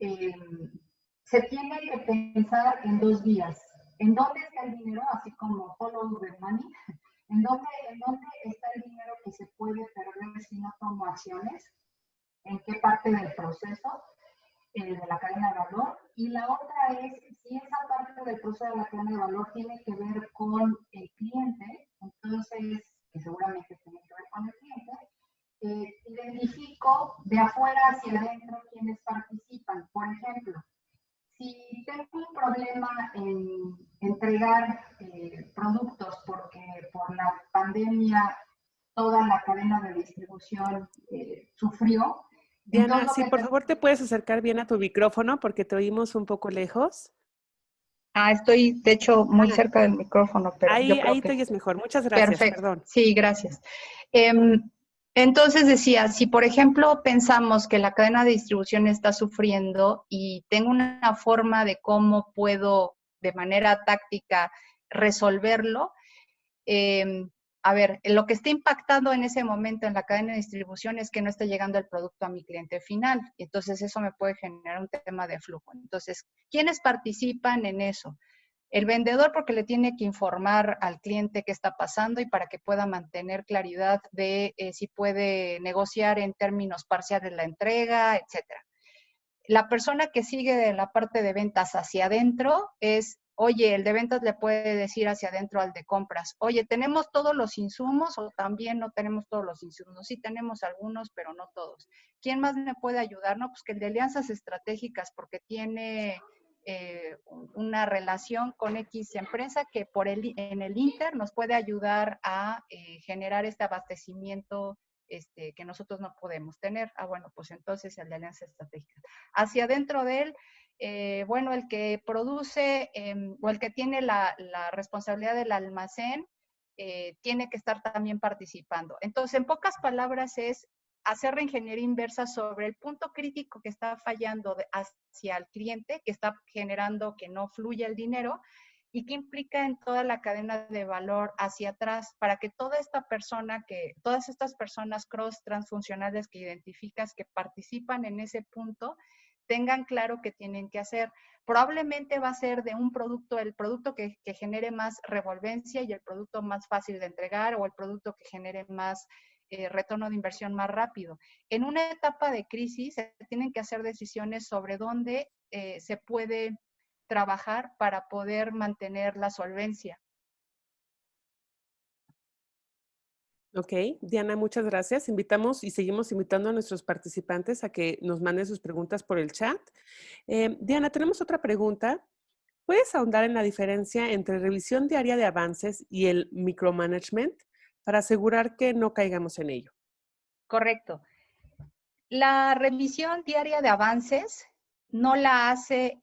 eh, se tiene que pensar en 2 vías. ¿En dónde está el dinero? Así como follow the money. ¿En dónde está el dinero que se puede perder si no tomo acciones? ¿En qué parte del proceso? De la cadena de valor, y la otra es si esa parte del proceso de la cadena de valor tiene que ver con el cliente, entonces, que seguramente tiene que ver con el cliente, identifico de afuera hacia adentro quienes participan. Por ejemplo, si tengo un problema en entregar productos porque por la pandemia toda la cadena de distribución sufrió, entonces Diana, lo sí, que por favor, te puedes acercar bien a tu micrófono porque te oímos un poco lejos. Estoy de hecho muy Ah, cerca del micrófono, pero yo creo ahí te que oyes mejor. Muchas gracias, perfecto. perdón. Sí, gracias. Entonces decía, si por ejemplo pensamos que la cadena de distribución está sufriendo y tengo una forma de cómo puedo de manera táctica resolverlo, a ver, lo que está impactando en ese momento en la cadena de distribución es que no está llegando el producto a mi cliente final. Entonces eso me puede generar un tema de flujo. Entonces, ¿quiénes participan en eso? El vendedor, porque le tiene que informar al cliente qué está pasando y para que pueda mantener claridad de si puede negociar en términos parciales la entrega, etcétera. La persona que sigue de la parte de ventas hacia adentro es, oye, el de ventas le puede decir hacia adentro al de compras, oye, ¿tenemos todos los insumos o también no tenemos todos los insumos? Sí tenemos algunos, pero no todos. ¿Quién más me puede ayudar? No, pues que el de alianzas estratégicas, porque tiene una relación con X empresa que en el Inter nos puede ayudar a generar este abastecimiento que nosotros no podemos tener. Bueno, pues entonces el de alianza estratégica. Hacia adentro de él, bueno, el que produce o el que tiene la responsabilidad del almacén, tiene que estar también participando. Entonces, en pocas palabras es hacer reingeniería inversa sobre el punto crítico que está fallando hacia el cliente, que está generando que no fluya el dinero, y qué implica en toda la cadena de valor hacia atrás para que todas estas personas cross transfuncionales que identificas que participan en ese punto tengan claro qué tienen que hacer. Probablemente va a ser de un producto, el producto que genere más revolvencia y el producto más fácil de entregar, o el producto que genere más retorno de inversión más rápido. En una etapa de crisis se tienen que hacer decisiones sobre dónde se puede trabajar para poder mantener la solvencia. Ok, Diana, muchas gracias. Invitamos y seguimos invitando a nuestros participantes a que nos manden sus preguntas por el chat. Diana, tenemos otra pregunta. ¿Puedes ahondar en la diferencia entre revisión diaria de avances y el micromanagement para asegurar que no caigamos en ello? Correcto. La revisión diaria de avances no la hace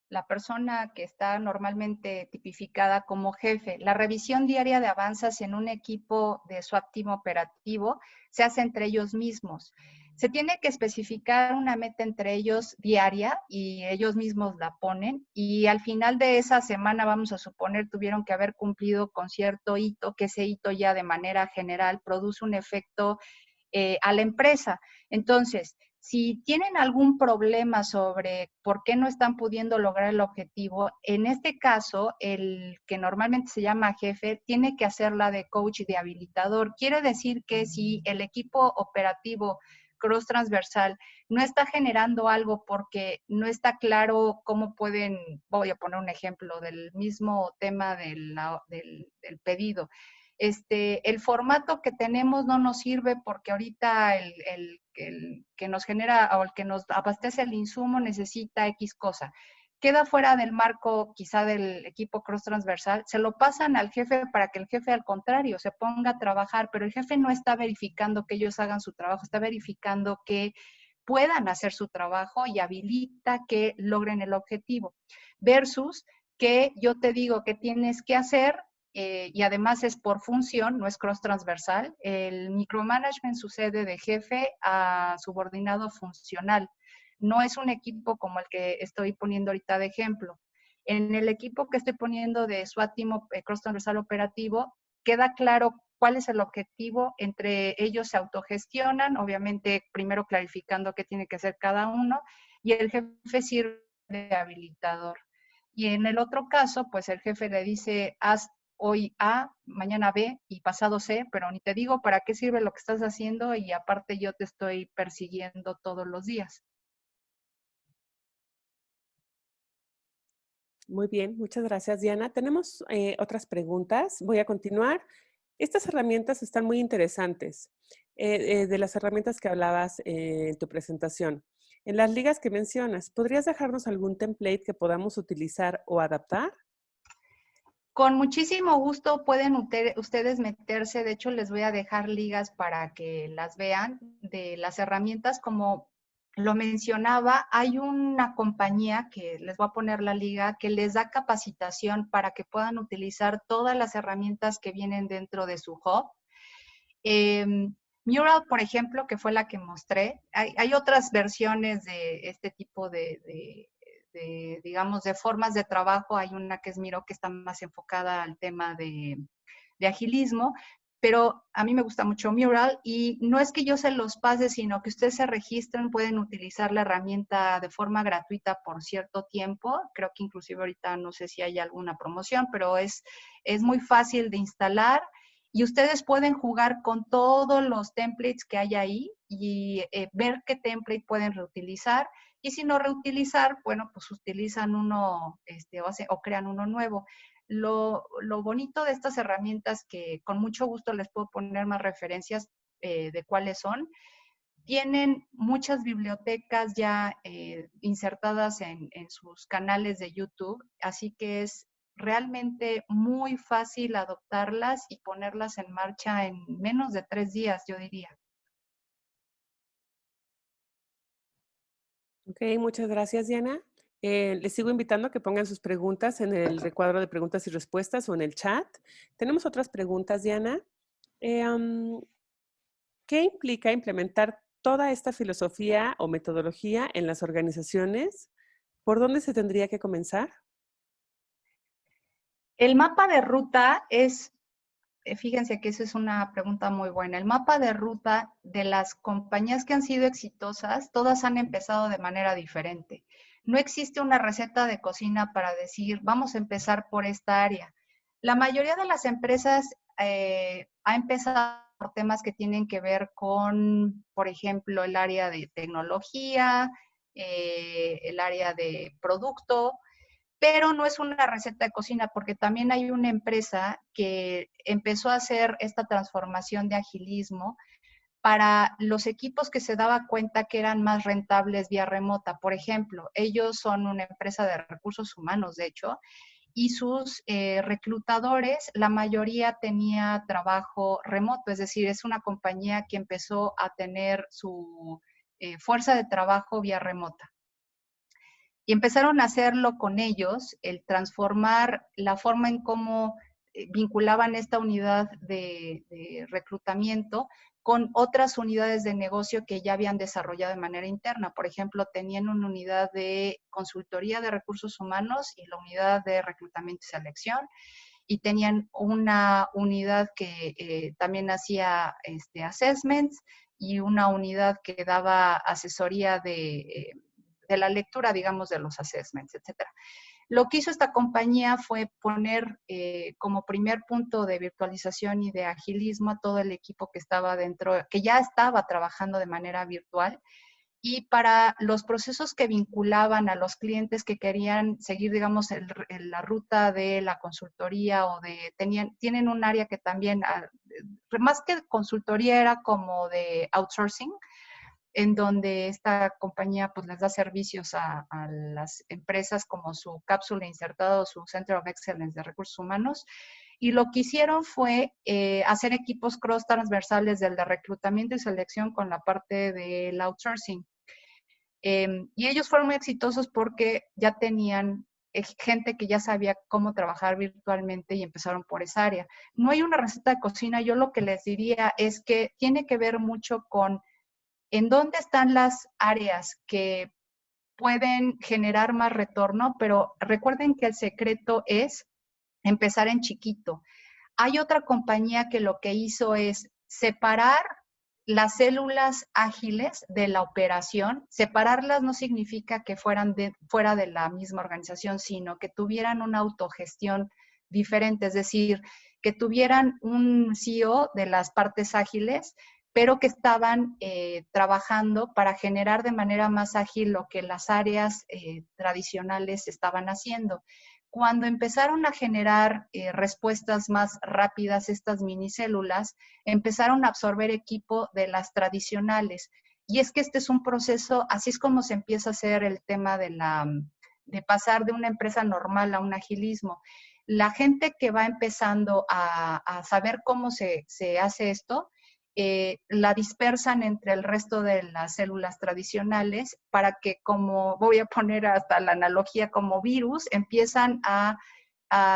la persona que está normalmente tipificada como jefe. La revisión diaria de avances en un equipo de SWAT team operativo se hace entre ellos mismos. Se tiene que especificar una meta entre ellos diaria y ellos mismos la ponen, y al final de esa semana, vamos a suponer, tuvieron que haber cumplido con cierto hito, que ese hito ya de manera general produce un efecto a la empresa. Entonces, si tienen algún problema sobre por qué no están pudiendo lograr el objetivo, en este caso, el que normalmente se llama jefe tiene que hacer la de coach y de habilitador. Quiere decir que si el equipo operativo cross transversal no está generando algo porque no está claro cómo pueden, voy a poner un ejemplo del mismo tema del pedido. El formato que tenemos no nos sirve porque ahorita el que nos genera o el que nos abastece el insumo necesita X cosa. Queda fuera del marco quizá del equipo cross transversal, se lo pasan al jefe para que el jefe al contrario se ponga a trabajar, pero el jefe no está verificando que ellos hagan su trabajo, está verificando que puedan hacer su trabajo y habilita que logren el objetivo. Versus que yo te digo que tienes que hacer y además es por función, no es cross transversal. El micromanagement sucede de jefe a subordinado funcional. No es un equipo como el que estoy poniendo ahorita de ejemplo. En el equipo que estoy poniendo de SWAT Team Cross Transversal Operativo, queda claro cuál es el objetivo, entre ellos se autogestionan, obviamente primero clarificando qué tiene que hacer cada uno, y el jefe sirve de habilitador. Y en el otro caso, pues el jefe le dice, haz hoy A, mañana B y pasado C, pero ni te digo para qué sirve lo que estás haciendo y aparte yo te estoy persiguiendo todos los días. Muy bien, muchas gracias, Diana. Tenemos otras preguntas. Voy a continuar. Estas herramientas están muy interesantes, de las herramientas que hablabas en tu presentación. En las ligas que mencionas, ¿podrías dejarnos algún template que podamos utilizar o adaptar? Con muchísimo gusto pueden ustedes meterse, de hecho les voy a dejar ligas para que las vean de las herramientas. Como lo mencionaba, hay una compañía que les voy a poner la liga que les da capacitación para que puedan utilizar todas las herramientas que vienen dentro de su hub. Mural, por ejemplo, que fue la que mostré, hay otras versiones de este tipo digamos, de formas de trabajo. Hay una que es Miro, que está más enfocada al tema de agilismo, pero a mí me gusta mucho Mural y no es que yo se los pase, sino que ustedes se registren, pueden utilizar la herramienta de forma gratuita por cierto tiempo. Creo que inclusive ahorita no sé si hay alguna promoción, pero es muy fácil de instalar y ustedes pueden jugar con todos los templates que hay ahí y ver qué template pueden reutilizar. Y si no reutilizar, bueno, pues utilizan uno o crean uno nuevo. Lo bonito de estas herramientas, que con mucho gusto les puedo poner más referencias de cuáles son, tienen muchas bibliotecas ya insertadas en sus canales de YouTube, así que es realmente muy fácil adoptarlas y ponerlas en marcha en menos de 3 días, yo diría. Ok, muchas gracias, Diana. Les sigo invitando a que pongan sus preguntas en el recuadro de preguntas y respuestas o en el chat. Tenemos otras preguntas, Diana. ¿Qué implica implementar toda esta filosofía o metodología en las organizaciones? ¿Por dónde se tendría que comenzar? El mapa de ruta es, fíjense que esa es una pregunta muy buena. El mapa de ruta de las compañías que han sido exitosas, todas han empezado de manera diferente. No existe una receta de cocina para decir, vamos a empezar por esta área. La mayoría de las empresas ha empezado por temas que tienen que ver con, por ejemplo, el área de tecnología, el área de producto, pero no es una receta de cocina, porque también hay una empresa que empezó a hacer esta transformación de agilismo para los equipos que se daba cuenta que eran más rentables vía remota. Por ejemplo, ellos son una empresa de recursos humanos, de hecho, y sus reclutadores, la mayoría tenía trabajo remoto, es decir, es una compañía que empezó a tener su fuerza de trabajo vía remota. Y empezaron a hacerlo con ellos, el transformar la forma en cómo vinculaban esta unidad de reclutamiento con otras unidades de negocio que ya habían desarrollado de manera interna. Por ejemplo, tenían una unidad de consultoría de recursos humanos y la unidad de reclutamiento y selección, y tenían una unidad que también hacía assessments y una unidad que daba asesoría de la lectura, digamos, de los assessments, etcétera. Lo que hizo esta compañía fue poner como primer punto de virtualización y de agilismo a todo el equipo que estaba dentro, que ya estaba trabajando de manera virtual, y para los procesos que vinculaban a los clientes que querían seguir, digamos, la ruta de la consultoría o tienen un área que también, más que consultoría, era como de outsourcing, en donde esta compañía pues les da servicios a las empresas como su cápsula insertada o su Center of Excellence de recursos humanos. Y lo que hicieron fue hacer equipos cross transversales del de reclutamiento y selección con la parte del outsourcing. Y ellos fueron muy exitosos porque ya tenían gente que ya sabía cómo trabajar virtualmente y empezaron por esa área. No hay una receta de cocina, yo lo que les diría es que tiene que ver mucho con en dónde están las áreas que pueden generar más retorno, pero recuerden que el secreto es empezar en chiquito. Hay otra compañía que lo que hizo es separar las células ágiles de la operación. Separarlas no significa que fuera de la misma organización, sino que tuvieran una autogestión diferente, es decir, que tuvieran un CEO de las partes ágiles, pero que estaban trabajando para generar de manera más ágil lo que las áreas tradicionales estaban haciendo. Cuando empezaron a generar respuestas más rápidas estas minicélulas, empezaron a absorber equipo de las tradicionales. Y es que este es un proceso, así es como se empieza a hacer el tema de pasar de una empresa normal a un agilismo. La gente que va empezando a saber cómo se hace esto, la dispersan entre el resto de las células tradicionales para que, como voy a poner hasta la analogía, como virus, empiezan a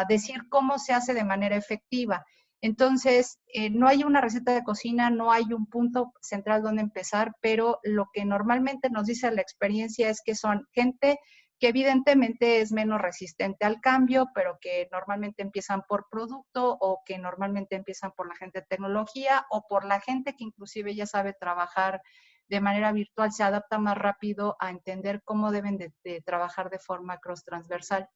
decir cómo se hace de manera efectiva. Entonces, no hay una receta de cocina, no hay un punto central donde empezar, pero lo que normalmente nos dice la experiencia es que son gente que evidentemente es menos resistente al cambio, pero que normalmente empiezan por producto o que normalmente empiezan por la gente de tecnología o por la gente que inclusive ya sabe trabajar de manera virtual, se adapta más rápido a entender cómo deben de trabajar de forma cross-transversal.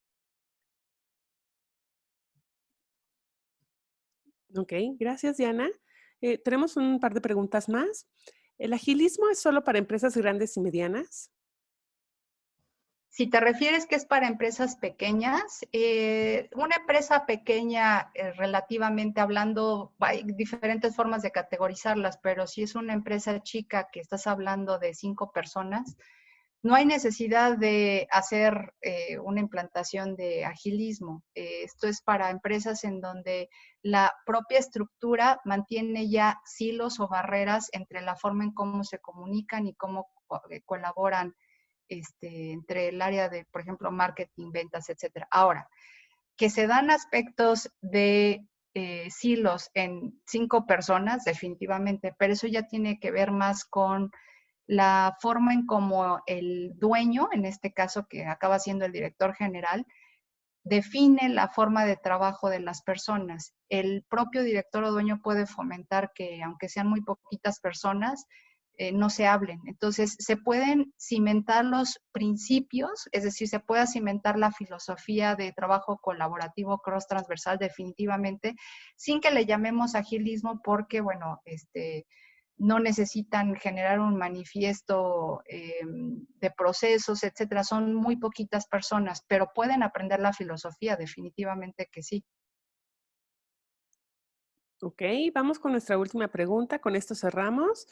Ok, gracias, Diana. Tenemos un par de preguntas más. ¿El agilismo es solo para empresas grandes y medianas? Si te refieres que es para empresas pequeñas, una empresa pequeña, relativamente hablando, hay diferentes formas de categorizarlas, pero si es una empresa chica que estás hablando de 5 personas, no hay necesidad de hacer una implantación de agilismo. Esto es para empresas en donde la propia estructura mantiene ya silos o barreras entre la forma en cómo se comunican y cómo colaboran entre el área de, por ejemplo, marketing, ventas, etcétera. Ahora, que se dan aspectos de silos en 5 personas, definitivamente, pero eso ya tiene que ver más con la forma en cómo el dueño, en este caso que acaba siendo el director general, define la forma de trabajo de las personas. El propio director o dueño puede fomentar que, aunque sean muy poquitas personas, no se hablen. Entonces, se pueden cimentar los principios, es decir, se puede cimentar la filosofía de trabajo colaborativo cross-transversal definitivamente, sin que le llamemos agilismo porque, bueno, no necesitan generar un manifiesto de procesos, etcétera. Son muy poquitas personas, pero pueden aprender la filosofía, definitivamente que sí. Ok, vamos con nuestra última pregunta. Con esto cerramos.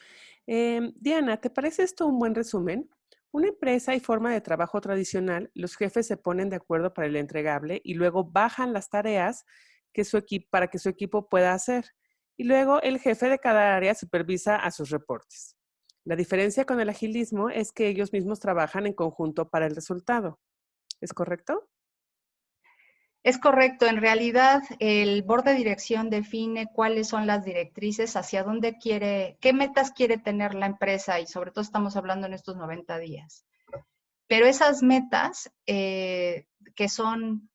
Diana, ¿te parece esto un buen resumen? Una empresa y forma de trabajo tradicional, los jefes se ponen de acuerdo para el entregable y luego bajan las tareas que para que su equipo pueda hacer. Y luego el jefe de cada área supervisa a sus reportes. La diferencia con el agilismo es que ellos mismos trabajan en conjunto para el resultado. ¿Es correcto? Es correcto, en realidad el board de dirección define cuáles son las directrices, hacia dónde quiere, qué metas quiere tener la empresa y sobre todo estamos hablando en estos 90 días. Pero esas metas que son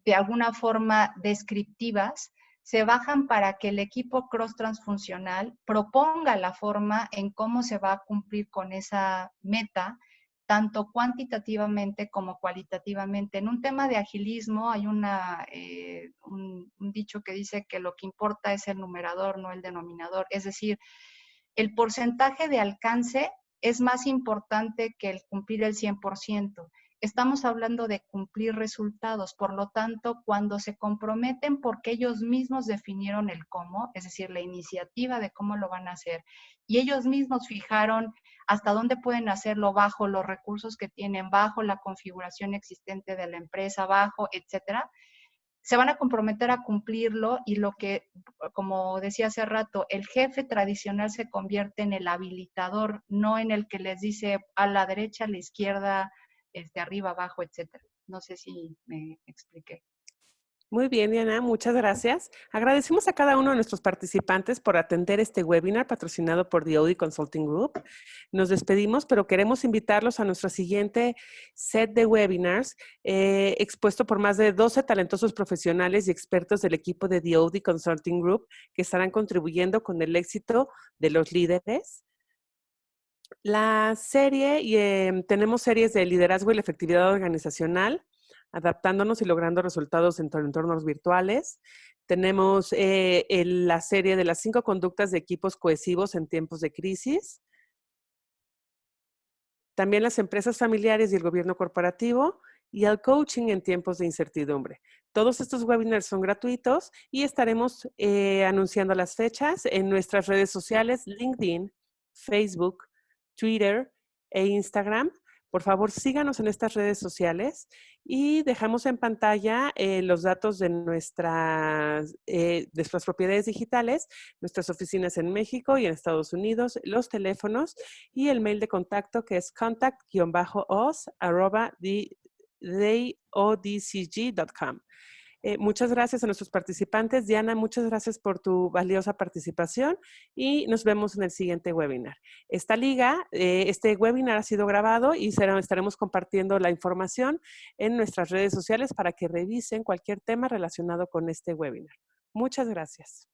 de alguna forma descriptivas, se bajan para que el equipo cross-transfuncional proponga la forma en cómo se va a cumplir con esa meta, tanto cuantitativamente como cualitativamente. En un tema de agilismo hay un dicho que dice que lo que importa es el numerador, no el denominador. Es decir, el porcentaje de alcance es más importante que el cumplir el 100%. Estamos hablando de cumplir resultados, por lo tanto, cuando se comprometen porque ellos mismos definieron el cómo, es decir, la iniciativa de cómo lo van a hacer, y ellos mismos fijaron hasta dónde pueden hacerlo bajo los recursos que tienen, bajo la configuración existente de la empresa, bajo, etcétera, se van a comprometer a cumplirlo y lo que, como decía hace rato, el jefe tradicional se convierte en el habilitador, no en el que les dice a la derecha, a la izquierda, arriba, abajo, etcétera. No sé si me expliqué. Muy bien, Diana, muchas gracias. Agradecemos a cada uno de nuestros participantes por atender este webinar patrocinado por The Audi Consulting Group. Nos despedimos, pero queremos invitarlos a nuestro siguiente set de webinars expuesto por más de 12 talentosos profesionales y expertos del equipo de The Audi Consulting Group que estarán contribuyendo con el éxito de los líderes. La serie, tenemos series de liderazgo y la efectividad organizacional, adaptándonos y logrando resultados en entornos virtuales. Tenemos la serie de las 5 conductas de equipos cohesivos en tiempos de crisis. También las empresas familiares y el gobierno corporativo y el coaching en tiempos de incertidumbre. Todos estos webinars son gratuitos y estaremos anunciando las fechas en nuestras redes sociales, LinkedIn, Facebook, Twitter e Instagram. Por favor, síganos en estas redes sociales y dejamos en pantalla los datos de nuestras propiedades digitales, nuestras oficinas en México y en Estados Unidos, los teléfonos y el mail de contacto que es contact-os@theodcg.com. Muchas gracias a nuestros participantes. Diana, muchas gracias por tu valiosa participación y nos vemos en el siguiente webinar. Este webinar ha sido grabado y estaremos compartiendo la información en nuestras redes sociales para que revisen cualquier tema relacionado con este webinar. Muchas gracias.